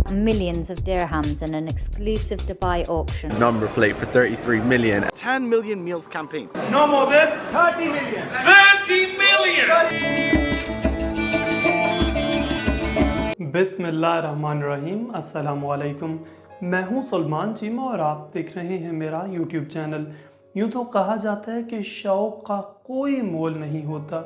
and millions of dirhams in an exclusive Dubai auction. Number plate for 33 million. 10 million meals campaign. No more bets. 30 million. 30 million. बिस्मिल्लाहिर्रहमानिर्रहीम, अस्सलामुअलैकुम। मैं हूं सलमान चीमा और आप देख रहे हैं मेरा यूट्यूब चैनल। यूं तो कहा जाता है कि शौक़ का कोई मोल नहीं होता।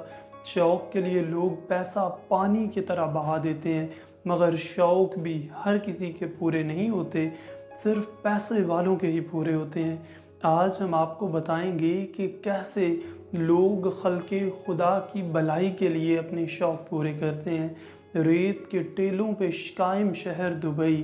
शौक़ के लिए लोग पैसा पानी की तरह बहा देते हैं, मगर शौक़ भी हर किसी के पूरे नहीं होते, सिर्फ पैसे वालों के ही पूरे होते हैं। आज हम आपको बताएंगे कि कैसे लोग खल्क़े खुदा की भलाई के लिए अपने शौक़ पूरे करते हैं। रेत के टीलों पे कायम शहर दुबई,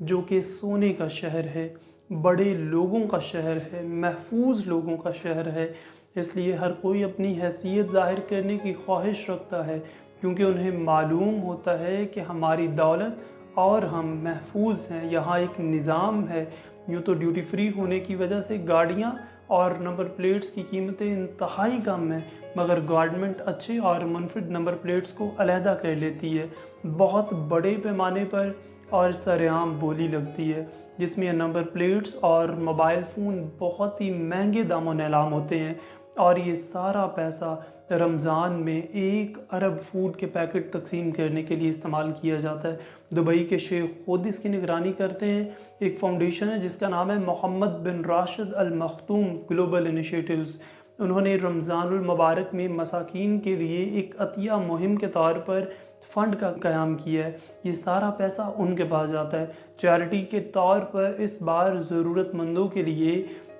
जो कि सोने का शहर है, बड़े लोगों का शहर है, महफूज लोगों का शहर है, इसलिए हर कोई अपनी हैसियत ज़ाहिर करने की ख्वाहिश रखता है, क्योंकि उन्हें मालूम होता है कि हमारी दौलत और हम महफूज हैं। यहाँ एक निज़ाम है। यूँ तो ड्यूटी फ्री होने की वजह से गाड़ियाँ और नंबर प्लेट्स की कीमतें इंतहाई कम हैं, मगर गवर्नमेंट अच्छे और मुनफिद नंबर प्लेट्स को अलहदा कर लेती है, बहुत बड़े पैमाने पर और सरेआम बोली लगती है, जिसमें नंबर प्लेट्स और मोबाइल फ़ोन बहुत ही महंगे दामों नीलाम होते हैं। और ये सारा पैसा रमज़ान में 1 अरब फूड के पैकेट तकसीम करने के लिए इस्तेमाल किया जाता है। दुबई के शेख खुद इसकी निगरानी करते हैं। एक फाउंडेशन है जिसका नाम है मोहम्मद बिन राशिद अल मखतूम ग्लोबल इनिशिएटिव्स। उन्होंने रमज़ानुल मुबारक में मसाकीन के लिए एक अतिया मुहिम के तौर पर फ़ंड का क़याम किया है। ये सारा पैसा उनके पास जाता है। चैरिटी के तौर पर इस बार ज़रूरतमंदों के लिए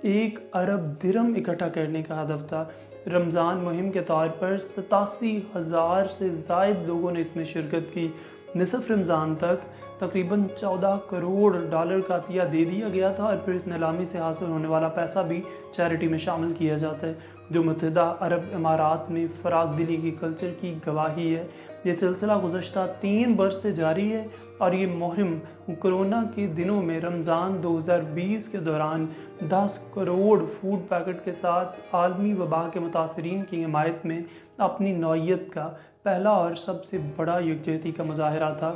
1 अरब दिरहम इकट्ठा करने का हदफ था। रमज़ान मुहिम के तौर पर 87,000 से ज़ायद लोगों ने इसमें शिरकत की। निसफ़ रमज़ान तक तकरीबन 14 करोड़ डॉलर का अतिया दे दिया गया था, और फिर इस नीलामी से हासिल होने वाला पैसा भी चैरिटी में शामिल किया जाता है, जो मुत्तहिदा अरब इमारात में फ़राग दिली की कल्चर की गवाही है। ये सिलसिला गुज़श्ता 3 बरस से जारी है, और ये मुहिम कोरोना के दिनों में रमज़ान 2020 के दौरान 10 करोड़ फूड पैकेट के साथ आलमी वबा के मुतासरीन की हिमायत में अपनी नौइयत का पहला और सबसे बड़ा यकजहती का मुजाहरा था।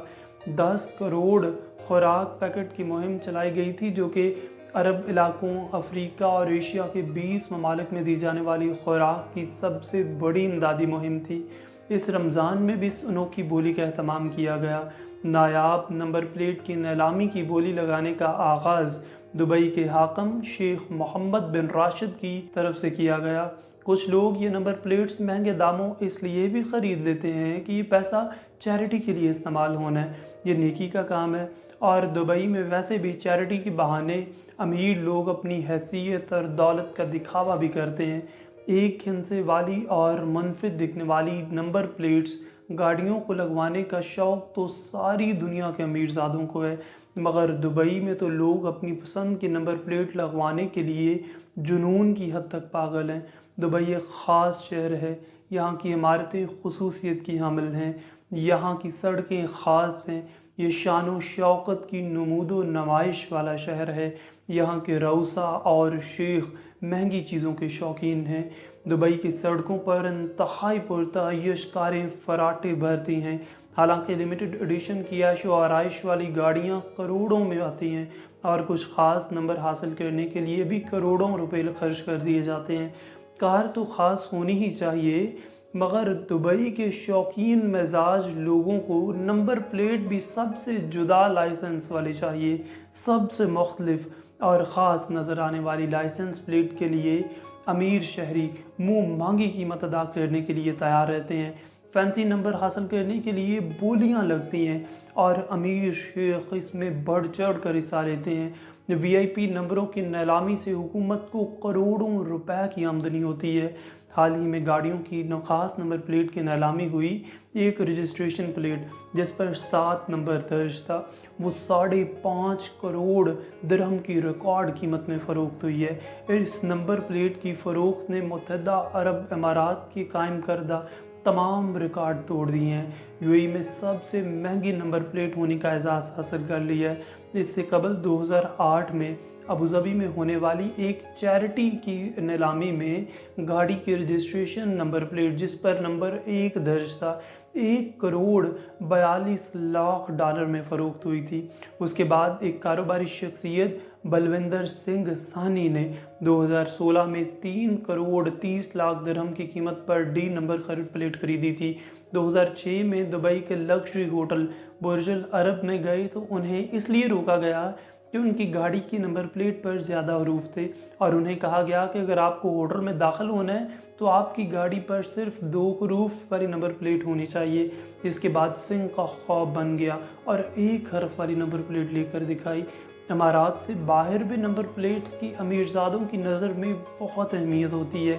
10 करोड़ खुराक पैकेट की मुहिम चलाई गई थी, जो कि अरब इलाकों, अफ्रीका और एशिया के 20 ममालिक में दी जाने वाली खुराक की सबसे बड़ी इमदादी मुहिम थी। इस रमज़ान में भी इस अनोखी बोली का एहतमाम किया गया। नायाब नंबर प्लेट की नीलामी की बोली लगाने का आगाज़ दुबई के हाकम शेख मोहम्मद बिन राशिद की तरफ से किया गया। कुछ लोग ये नंबर प्लेट्स महंगे दामों इसलिए भी ख़रीद लेते हैं कि ये पैसा चैरिटी के लिए इस्तेमाल होना है, ये नेकी का काम है। और दुबई में वैसे भी चैरिटी के बहाने अमीर लोग अपनी हैसियत और दौलत का दिखावा भी करते हैं। एक खिंसे वाली और मुनफिद दिखने वाली नंबर प्लेट्स गाड़ियों को लगवाने का शौक़ तो सारी दुनिया के अमीरज़ादों को है, मगर दुबई में तो लोग अपनी पसंद की नंबर प्लेट लगवाने के लिए जुनून की हद तक पागल हैं। दुबई एक ख़ास शहर है। यहाँ की इमारतें खुसूसियत की हामिल हैं, यहाँ की सड़कें ख़ास हैं। ये शान व शौक़त की नमूदो नमाइश वाला शहर है। यहाँ के रऊसा और शेख महंगी चीज़ों के शौकीन हैं। दुबई की सड़कों पर इंतहाई पुरतयश कारें फराटे भरती हैं। हालांकि लिमिटेड एडिशन की ऐश व आराइश वाली गाड़ियाँ करोड़ों में आती हैं, और कुछ ख़ास नंबर हासिल करने के लिए भी करोड़ों रुपए खर्च कर दिए जाते हैं। कार तो ख़ास होनी ही चाहिए, मगर दुबई के शौकीन मिजाज लोगों को नंबर प्लेट भी सबसे जुदा लाइसेंस वाली चाहिए। सबसे मुख्तलिफ और ख़ास नज़र आने वाली लाइसेंस प्लेट के लिए अमीर शहरी मुँह मांगी कीमत अदा करने के लिए तैयार रहते हैं। फैंसी नंबर हासिल करने के लिए बोलियां लगती हैं, और अमीर शेख इसमें बढ़ चढ़ कर हिस्सा लेते हैं। VIP नंबरों की नीलामी से हुकूमत को करोड़ों रुपए की आमदनी होती है। हाल ही में गाड़ियों की ख़ास नंबर प्लेट की नीलामी हुई। एक रजिस्ट्रेशन प्लेट जिस पर 7 नंबर दर्ज था, वो 5.5 करोड़ दिरहम की रिकॉर्ड कीमत में फ़रोख्त हुई है। इस नंबर प्लेट की फ़रोख्त ने मुत्तहिदा अरब इमारात के कायम करदा तमाम रिकॉर्ड तोड़ दिए हैं। UAE में सबसे महंगी नंबर प्लेट होने का एजाज़ हासिल कर लिया है। इससे कबल 2008 में अबूधाबी में होने वाली एक चैरिटी की नीलामी में गाड़ी की रजिस्ट्रेशन नंबर प्लेट जिस पर नंबर 1 दर्ज था, $1,42,00,000 में फ़रोख्त हुई थी। उसके बाद एक कारोबारी शख्सियत बलविंदर सिंह साहनी ने 2016 में 3,30,00,000 दिरहम की कीमत पर डी नंबर प्लेट खरीदी थी। 2006 में दुबई के लग्जरी होटल बुर्ज अल अरब में गए तो उन्हें इसलिए रोका गया कि उनकी गाड़ी की नंबर प्लेट पर ज़्यादा हरूफ थे और उन्हें कहा गया कि अगर आपको होटल में दाखिल होना है तो आपकी गाड़ी पर सिर्फ 2 हरूफ वाली नंबर प्लेट होनी चाहिए। इसके बाद सिंह का ख्वाब बन गया और 1 हरफ वाली नंबर प्लेट लेकर दिखाई। इमारात से बाहर भी नंबर प्लेट्स की अमीरजादों की नज़र में बहुत अहमियत होती है।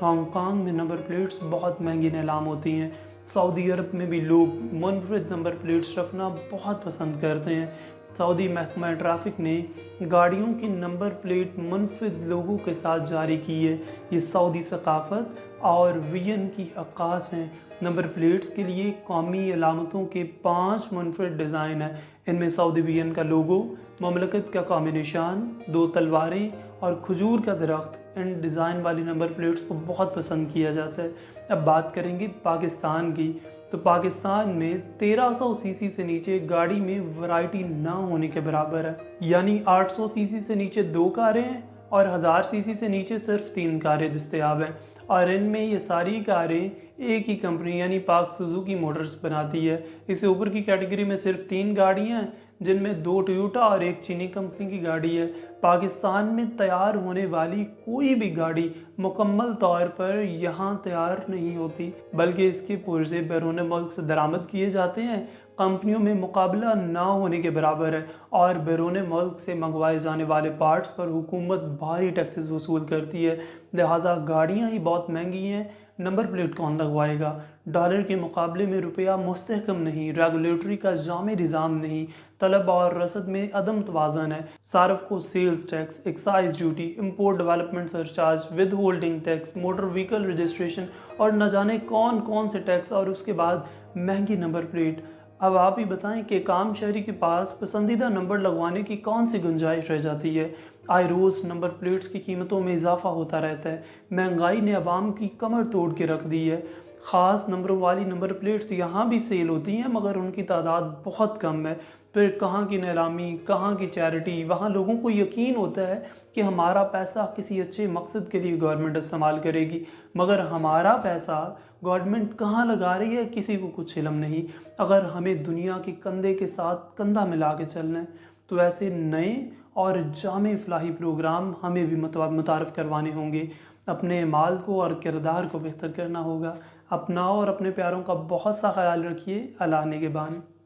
हांगकांग में नंबर प्लेट्स बहुत महंगी नीलाम होती हैं। सऊदी अरब में भी लोग मुनफरिद नंबर प्लेट्स रखना बहुत पसंद करते हैं। सऊदी महकमा ट्रैफिक ने गाड़ियों की नंबर प्लेट मुनफरिद लोगों के साथ जारी की है। ये सऊदी सकाफत और वियन की अक्कास हैं। नंबर प्लेट्स के लिए कौमी अलामतों के 5 मुनफरिद डिज़ाइन हैं। इनमें सऊदी वियन का लोगो, ममलकत का कौमी निशान, 2 तलवारें और खजूर का दरख्त, इन डिज़ाइन वाली नंबर प्लेट्स को बहुत पसंद किया जाता है। अब बात करेंगे पाकिस्तान की, तो पाकिस्तान में 1300 सीसी से नीचे गाड़ी में वैरायटी ना होने के बराबर है। यानी 800 सीसी से नीचे 2 कारें हैं और 1000 सीसी से नीचे सिर्फ 3 कारें दस्तयाब हैं और इनमें ये सारी कारें एक ही कंपनी यानी पाक सुजुकी मोटर्स बनाती है। इससे ऊपर की कैटेगरी में सिर्फ 3 गाड़ियाँ हैं जिनमें 2 टोयोटा और 1 चीनी कंपनी की गाड़ी है। पाकिस्तान में तैयार होने वाली कोई भी गाड़ी मुकम्मल तौर पर यहाँ तैयार नहीं होती, बल्कि इसके पुर्जे बैरून मुल्क से दरामद किए जाते हैं। कंपनियों में मुकाबला ना होने के बराबर है और बैरून मुल्क से मंगवाए जाने वाले पार्ट्स पर हुकूमत भारी टैक्सेस वसूल करती है। लिहाजा गाड़ियाँ ही बहुत महंगी हैं, नंबर प्लेट कौन लगवाएगा। डॉलर के मुकाबले में रुपया मुस्तहकम नहीं, रेगुलेटरी का जामे निज़ाम नहीं, तलब और रसद में अदम तवाज़न है। सार्फ को sales tax, excise duty, import development surcharge, withholding tax, motor vehicle registration और न जाने कौन कौन से टैक्स और उसके बाद महंगी नंबर प्लेट। अब आप ही बताएं कि काम शहरी के पास पसंदीदा नंबर लगवाने की कौन सी गुंजाइश रह जाती है। आए रोज़ नंबर प्लेट्स की कीमतों में इजाफा होता रहता है। महंगाई ने अवाम की कमर तोड़ के रख दी है। ख़ास नंबरों वाली नंबर प्लेट्स यहाँ भी सेल होती हैं मगर उनकी तादाद बहुत कम है। फिर कहाँ की नीलामी, कहाँ की चैरिटी, वहाँ लोगों को यकीन होता है कि हमारा पैसा किसी अच्छे मकसद के लिए गवर्नमेंट इस्तेमाल करेगी, मगर हमारा पैसा गवर्नमेंट कहाँ लगा रही है किसी को कुछ इल्म नहीं। अगर हमें दुनिया के कंधे के साथ कंधा मिला के चलना है तो ऐसे नए और जामे फलाही प्रोग्राम हमें भी मुतारफ़ करवाने होंगे। अपने माल को और किरदार को बेहतर करना होगा। अपना और अपने प्यारों का बहुत सा ख्याल रखिए। अल्लाह निगहबान।